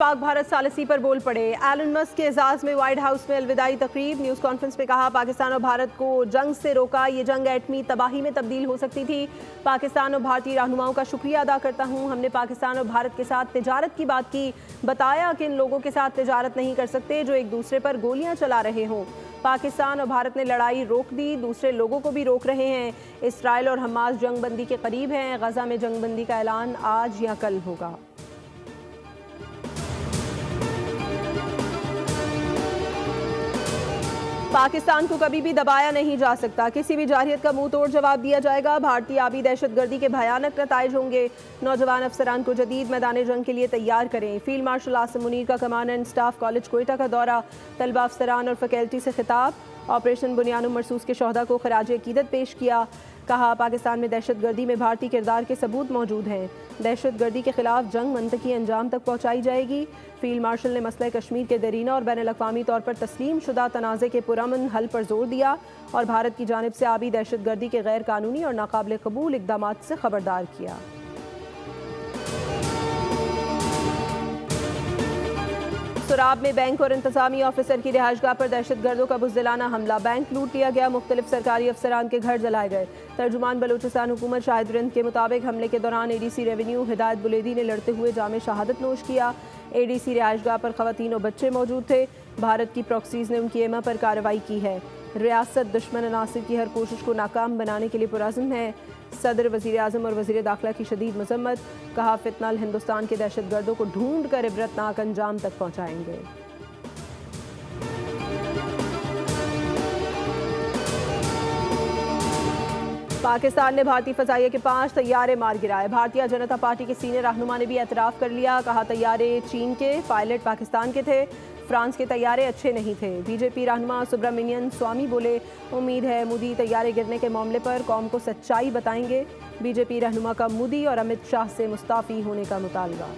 पाक भारत सालिसी पर बोल पड़े। एलन मस्क के एजाज में व्हाइट हाउस में अलविदाई तकरीब। न्यूज़ कॉन्फ्रेंस में कहा, पाकिस्तान और भारत को जंग से रोका, ये जंग एटमी तबाही में तब्दील हो सकती थी। पाकिस्तान और भारतीय रहनुमाओं का शुक्रिया अदा करता हूँ। हमने पाकिस्तान और भारत के साथ तिजारत की बात की, बताया कि इन लोगों के साथ तिजारत नहीं कर सकते जो एक दूसरे पर गोलियां चला रहे हों। पाकिस्तान और भारत ने लड़ाई रोक दी, दूसरे लोगों को भी रोक रहे हैं। इसराइल और हमास जंगबंदी के करीब हैं। गजा में जंगबंदी का ऐलान आज या कल होगा। पाकिस्तान को कभी भी दबाया नहीं जा सकता, किसी भी जारहियत का मुंह तोड़ जवाब दिया जाएगा। भारतीय आबी दहशतगर्दी के भयानक नताइज होंगे। नौजवान अफसरान को जदीद मैदान जंग के लिए तैयार करें। फील्ड मार्शल आसिम मुनीर का command and staff college Quetta का दौरा, तलबा अफसरान और फैकल्टी से खिताब। ऑपरेशन बुनियानुम मरसूस के शहदा को खराज अकीदत पेश किया। कहा, पाकिस्तान में दहशतगर्दी में भारतीय किरदार के सबूत मौजूद हैं। दहशतगर्दी के खिलाफ जंग मंतकी अंजाम तक पहुँचाई जाएगी। फील्ड मार्शल ने मसला कश्मीर के देरीना और बैन अल-अक़वामी तौर पर तस्लीम शुदा तनाज़े के पुरअमन हल पर जोर दिया और भारत की जानिब से आबी दहशतगर्दी के गैर कानूनी और नाकाबिल कबूल इक़दामात से खबरदार किया। सुराब में बैंक और इंतजामी ऑफिसर की रिहाइशगाह पर दहशतगर्दों का बुज़दिलाना हमला। बैंक लूट लिया गया, मुख्तलिफ सरकारी अफसरान के घर जलाए गए। तर्जुमान बलूचिस्तान हुकूमत शाहिद रिंद के मुताबिक हमले के दौरान ADC रेवेन्यू हिदायत बुलेदी ने लड़ते हुए जामे शहादत नोश किया। ADC रिहाइशगाह पर ख़वातीन और बच्चे मौजूद थे। भारत की प्रॉक्सीज़ ने उनकी एमा पर कार्रवाई की है। रियासत दुश्मन अनासिर की हर कोशिश को नाकाम बनाने के लिए पुरअज़्म है। सदर, वज़ीर आज़म और वज़ीर दाखिला की शदीद मज़म्मत। कहा, फितनल हिंदुस्तान के दहशतगर्दों को ढूंढ कर इबरतनाक अंजाम तक पहुँचाएंगे। पाकिस्तान ने भारतीय फ़ज़ाइया के 5 तैयारे मार गिराए। भारतीय जनता पार्टी के सीनियर रहनुमा ने भी एतराफ़ कर लिया। कहा, तैयारे चीन के, पायलट पाकिस्तान के थे। फ्रांस के तैयारे अच्छे नहीं थे। BJP रहनुमा सुब्रमण्यन स्वामी बोले, उम्मीद है मोदी तैयारे गिरने के मामले पर कौम को सच्चाई बताएंगे। BJP रहनुमा का मोदी और अमित शाह से मुस्ताफ़ी होने का मुतालबा।